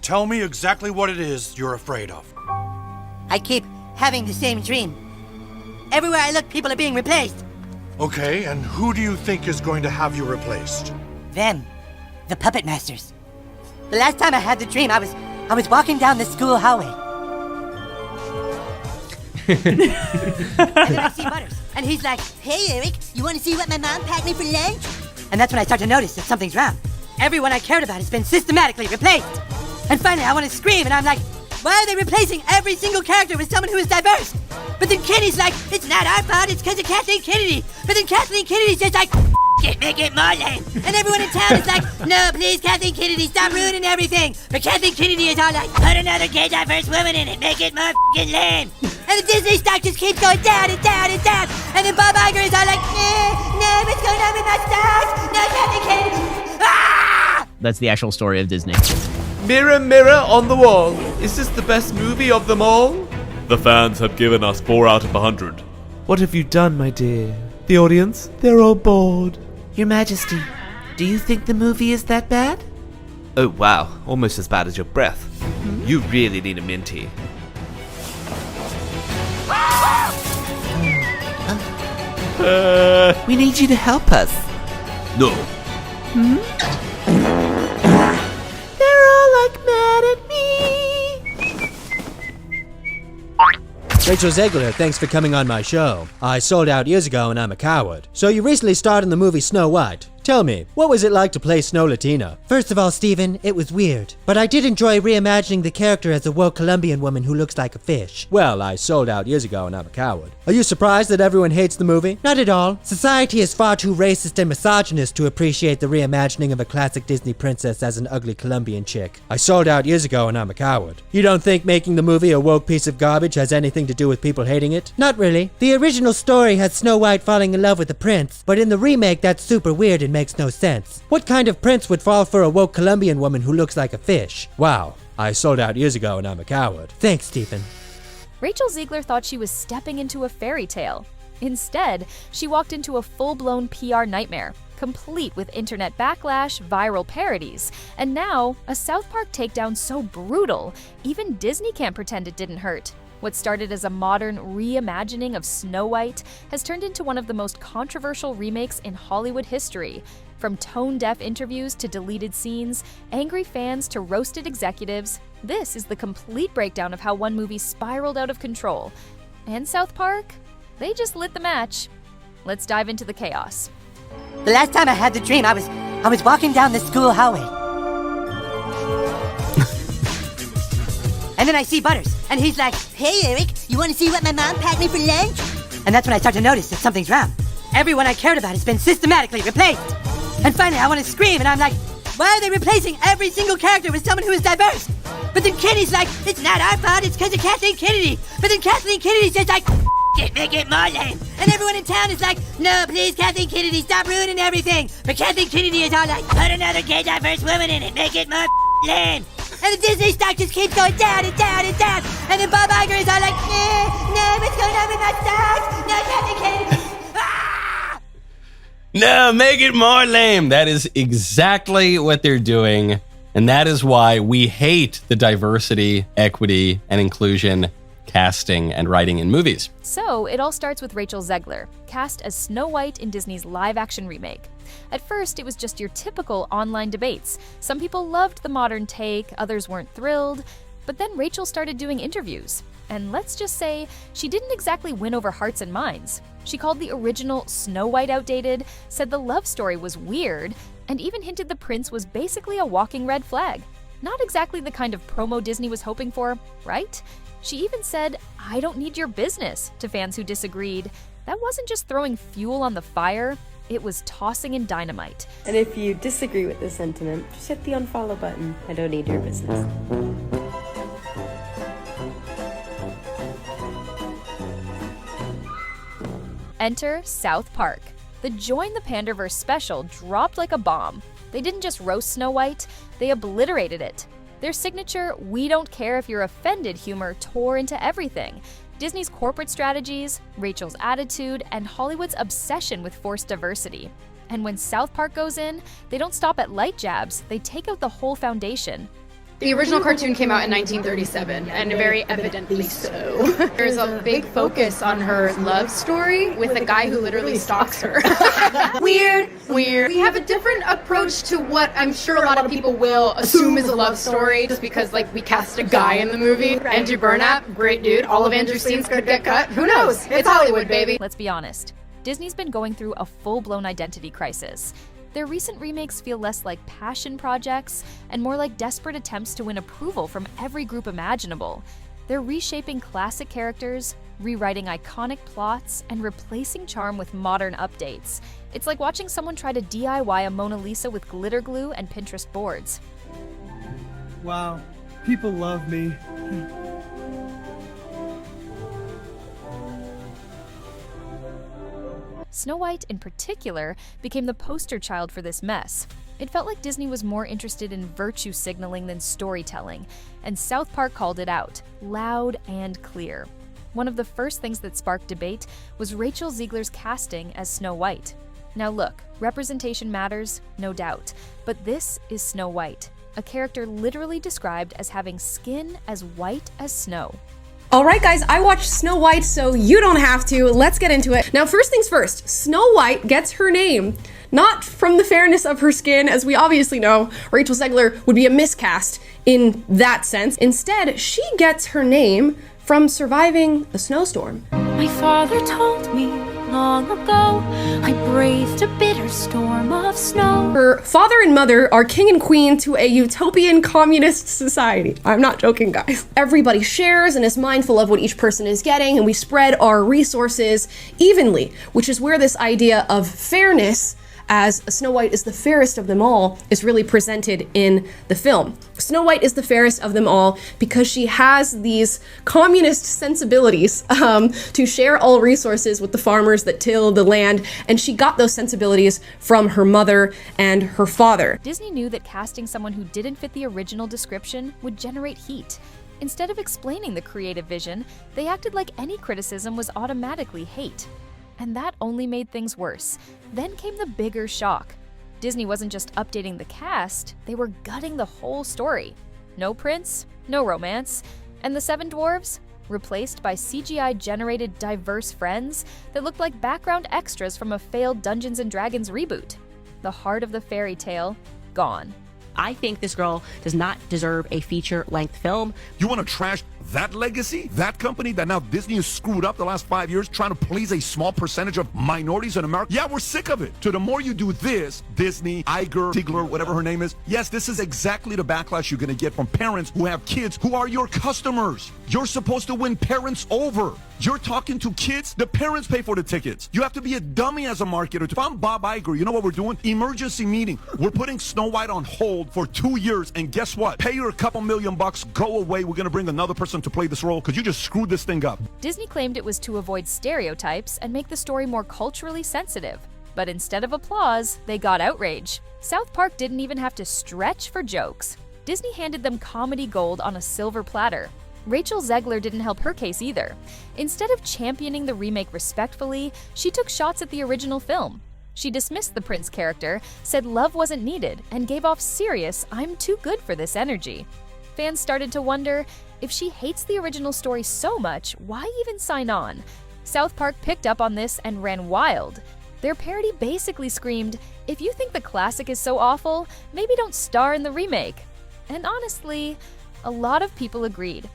Tell me exactly what it is you're afraid of. I keep having the same dream. Everywhere I look, people are being replaced. Okay, and who do you think is going to have you replaced? Them. The puppet masters. The last time I had the dream, I was walking down the school hallway. And then I see Butters, and he's like, "Hey, Eric, you want to see what my mom packed me for lunch?" And that's when I start to notice that something's wrong. Everyone I cared about has been systematically replaced. And finally, I want to scream, and I'm like, why are they replacing every single character with someone who is diverse? But then Kenny's like, it's not our fault, it's because of Kathleen Kennedy. But then Kathleen Kennedy's just like, make it more lame. And everyone in town is like, no, please, Kathleen Kennedy, stop ruining everything. But Kathleen Kennedy is all like, put another gay diverse woman in it, make it more f***ing lame. And the Disney stock just keeps going down and down and down. And then Bob Iger is all like, no, what's going on with my stocks? No, Kathleen Kennedy. Ah! That's the actual story of Disney. Mirror, mirror on the wall, is this the best movie of them all? The fans have given us 4 out of 100. What have you done, my dear? The audience, they're all bored. Your Majesty, do you think the movie is that bad? Oh wow, almost as bad as your breath. You really need a minty. We need you to help us. No. They're all like mad at me. Rachel Zegler, thanks for coming on my show. I sold out years ago and I'm a coward. So you recently starred in the movie Snow White. Tell me, what was it like to play Snow Latina? First of all, Steven, it was weird. But I did enjoy reimagining the character as a woke Colombian woman who looks like a fish. Well, I sold out years ago and I'm a coward. Are you surprised that everyone hates the movie? Not at all. Society is far too racist and misogynist to appreciate the reimagining of a classic Disney princess as an ugly Colombian chick. I sold out years ago and I'm a coward. You don't think making the movie a woke piece of garbage has anything to do with people hating it? Not really. The original story has Snow White falling in love with the prince, but in the remake that's super weird and makes no sense. What kind of prince would fall for a woke Colombian woman who looks like a fish? Wow, I sold out years ago and I'm a coward. Thanks, Stephen. Rachel Zegler thought she was stepping into a fairy tale. Instead, she walked into a full-blown PR nightmare, complete with internet backlash, viral parodies, and now a South Park takedown so brutal, even Disney can't pretend it didn't hurt. What started as a modern reimagining of Snow White has turned into one of the most controversial remakes in Hollywood history. From tone-deaf interviews to deleted scenes, angry fans to roasted executives, this is the complete breakdown of how one movie spiraled out of control. And South Park? They just lit the match. Let's dive into the chaos. The last time I had the dream, I was walking down the school hallway. And then I see Butters, and he's like, hey, Eric, you want to see what my mom packed me for lunch? And that's when I start to notice that something's wrong. Everyone I cared about has been systematically replaced. And finally, I want to scream, and I'm like, why are they replacing every single character with someone who is diverse? But then Kenny's like, it's not our fault, it's because of Kathleen Kennedy. But then Kathleen Kennedy's just like, make it more lame. And everyone in town is like, no, please, Kathleen Kennedy, stop ruining everything. But Kathleen Kennedy is all like, put another gay diverse woman in it, make it more lame. And the Disney stock just keeps going down and down and down. And then Bob Iger is all like, no, what's going on with my stocks? No, Kathleen Kennedy. Ah! No, make it more lame. That is exactly what they're doing. And that is why we hate the diversity, equity, and inclusion casting and writing in movies. So, it all starts with Rachel Zegler, cast as Snow White in Disney's live-action remake. At first, it was just your typical online debates. Some people loved the modern take, others weren't thrilled. But then Rachel started doing interviews. And let's just say, she didn't exactly win over hearts and minds. She called the original Snow White outdated, said the love story was weird, and even hinted the prince was basically a walking red flag. Not exactly the kind of promo Disney was hoping for, right? She even said, I don't need your business, to fans who disagreed. That wasn't just throwing fuel on the fire, it was tossing in dynamite. And if you disagree with this sentiment, just hit the unfollow button. I don't need your business. Enter South Park. The Join the Panderverse special dropped like a bomb. They didn't just roast Snow White, they obliterated it. Their signature, we don't care if you're offended humor tore into everything. Disney's corporate strategies, Rachel's attitude, and Hollywood's obsession with forced diversity. And when South Park goes in, they don't stop at light jabs, they take out the whole foundation. The original cartoon came out in 1937, and very evidently so. There's a big focus on her love story with a guy who literally stalks her. Weird. We have a different approach to what I'm sure a lot of people will assume is a love story, just because, like, we cast a guy in the movie. Andrew Burnap, great dude. All of Andrew's scenes could get cut. Who knows? It's Hollywood, baby. Let's be honest. Disney's been going through a full-blown identity crisis. Their recent remakes feel less like passion projects and more like desperate attempts to win approval from every group imaginable. They're reshaping classic characters, rewriting iconic plots, and replacing charm with modern updates. It's like watching someone try to DIY a Mona Lisa with glitter glue and Pinterest boards. Wow, people love me. Snow White, in particular, became the poster child for this mess. It felt like Disney was more interested in virtue signaling than storytelling, and South Park called it out, loud and clear. One of the first things that sparked debate was Rachel Zegler's casting as Snow White. Now look, representation matters, no doubt, but this is Snow White, a character literally described as having skin as white as snow. Alright guys, I watched Snow White, so you don't have to. Let's get into it. Now first things first, Snow White gets her name not from the fairness of her skin, as we obviously know Rachel Zegler would be a miscast in that sense. Instead, she gets her name from surviving a snowstorm. My father told me long ago I braved a bitter storm of snow. Her father and mother are king and queen to a utopian communist society. I'm not joking, guys. Everybody shares and is mindful of what each person is getting, and we spread our resources evenly, which is where this idea of fairness, as Snow White is the fairest of them all, is really presented in the film. Snow White is the fairest of them all because she has these communist sensibilities to share all resources with the farmers that till the land, and she got those sensibilities from her mother and her father. Disney knew that casting someone who didn't fit the original description would generate heat. Instead of explaining the creative vision, they acted like any criticism was automatically hate. And that only made things worse. Then came the bigger shock. Disney wasn't just updating the cast, they were gutting the whole story. No prince, no romance, and the 7 dwarves? Replaced by CGI-generated diverse friends that looked like background extras from a failed Dungeons & Dragons reboot. The heart of the fairy tale, gone. I think this girl does not deserve a feature-length film. You want to trash that legacy? That company that now Disney has screwed up the last 5 years trying to please a small percentage of minorities in America? Yeah, we're sick of it. So the more you do this, Disney, Iger, Ziegler, whatever her name is, yes, this is exactly the backlash you're going to get from parents who have kids who are your customers. You're supposed to win parents over. You're talking to kids, the parents pay for the tickets. You have to be a dummy as a marketer. If I'm Bob Iger, you know what we're doing? Emergency meeting. We're putting Snow White on hold for 2 years, and guess what? Pay her a couple $1,000,000, go away. We're gonna bring another person to play this role because you just screwed this thing up. Disney claimed it was to avoid stereotypes and make the story more culturally sensitive. But instead of applause, they got outrage. South Park didn't even have to stretch for jokes. Disney handed them comedy gold on a silver platter. Rachel Zegler didn't help her case either. Instead of championing the remake respectfully, she took shots at the original film. She dismissed the Prince character, said love wasn't needed, and gave off serious, I'm too good for this energy. Fans started to wonder, if she hates the original story so much, why even sign on? South Park picked up on this and ran wild. Their parody basically screamed, if you think the classic is so awful, maybe don't star in the remake. And honestly, a lot of people agreed.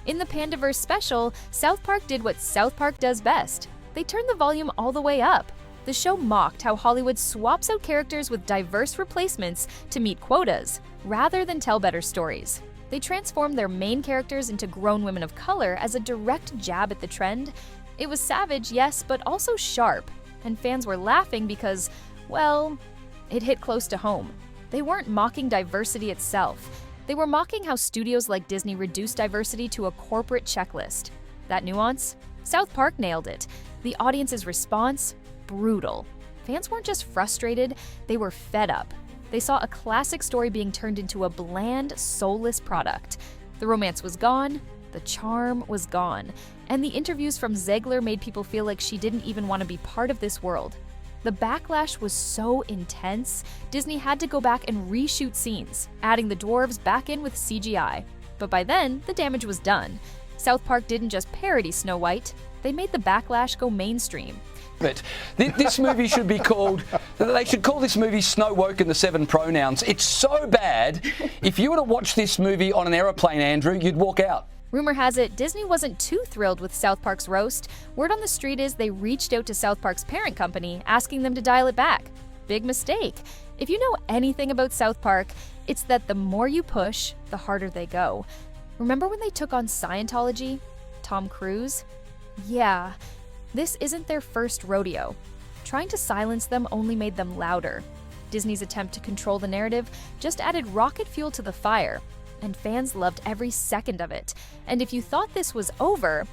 In the Panderverse special, South Park did what South Park does best. They turned the volume all the way up. The show mocked how Hollywood swaps out characters with diverse replacements to meet quotas, rather than tell better stories. They transformed their main characters into grown women of color as a direct jab at the trend. It was savage, yes, but also sharp, and fans were laughing because, well, it hit close to home. They weren't mocking diversity itself. They were mocking how studios like Disney reduced diversity to a corporate checklist. That nuance? South Park nailed it. The audience's response? Brutal. Fans weren't just frustrated, they were fed up. They saw a classic story being turned into a bland, soulless product. The romance was gone, the charm was gone, and the interviews from Zegler made people feel like she didn't even want to be part of this world. The backlash was so intense, Disney had to go back and reshoot scenes, adding the dwarves back in with CGI. But by then, the damage was done. South Park didn't just parody Snow White, they made the backlash go mainstream. But this movie should be called, they should call this movie Snow Woke and the Seven Pronouns. It's so bad, if you were to watch this movie on an aeroplane, Andrew, you'd walk out. Rumor has it Disney wasn't too thrilled with South Park's roast. Word on the street is they reached out to South Park's parent company, asking them to dial it back. Big mistake. If you know anything about South Park, it's that the more you push, the harder they go. Remember when they took on Scientology? Tom Cruise? Yeah, this isn't their first rodeo. Trying to silence them only made them louder. Disney's attempt to control the narrative just added rocket fuel to the fire, and fans loved every second of it. And if you thought this was over,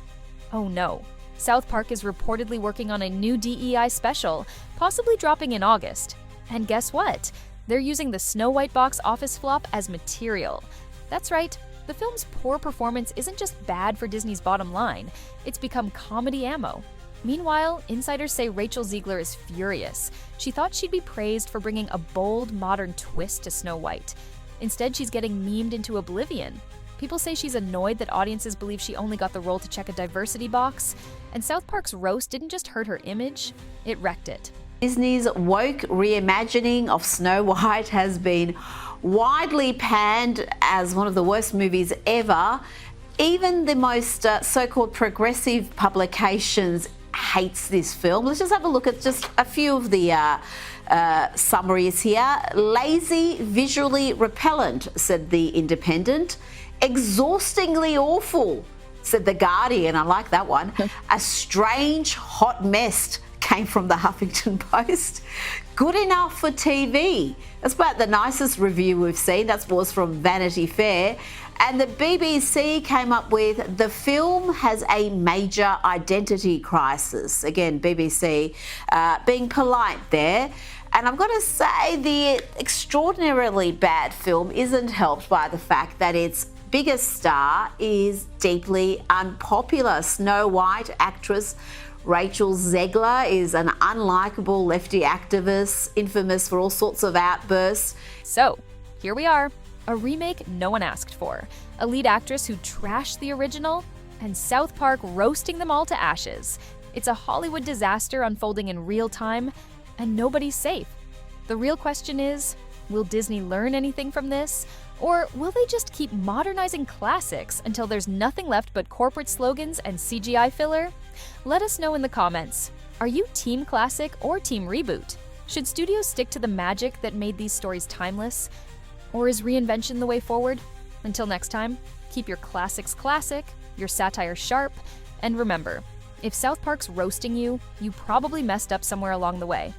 oh no. South Park is reportedly working on a new DEI special, possibly dropping in August. And guess what? They're using the Snow White box office flop as material. That's right, the film's poor performance isn't just bad for Disney's bottom line, it's become comedy ammo. Meanwhile, insiders say Rachel Zegler is furious. She thought she'd be praised for bringing a bold, modern twist to Snow White. Instead, she's getting memed into oblivion. People say she's annoyed that audiences believe she only got the role to check a diversity box. And South Park's roast didn't just hurt her image, it wrecked it. Disney's woke reimagining of Snow White has been widely panned as one of the worst movies ever. Even the most so-called progressive publications hates this film. Let's just have a look at just a few of the summaries here. Lazy, visually repellent, said The Independent. Exhaustingly awful, said The Guardian. I like that one. A strange, hot mess came from the Huffington Post. Good enough for TV. That's about the nicest review we've seen. That was from Vanity Fair. And the BBC came up with, the film has a major identity crisis. Again, BBC being polite there. And I'm going to say the extraordinarily bad film isn't helped by the fact that its biggest star is deeply unpopular. Snow White actress Rachel Zegler is an unlikable lefty activist, infamous for all sorts of outbursts. So, here we are. A remake no one asked for, a lead actress who trashed the original, and South Park roasting them all to ashes. It's a Hollywood disaster unfolding in real time, and nobody's safe. The real question is, will Disney learn anything from this? Or will they just keep modernizing classics until there's nothing left but corporate slogans and CGI filler? Let us know in the comments. Are you Team Classic or Team Reboot? Should studios stick to the magic that made these stories timeless? Or is reinvention the way forward? Until next time, keep your classics classic, your satire sharp, and remember, if South Park's roasting you, you probably messed up somewhere along the way.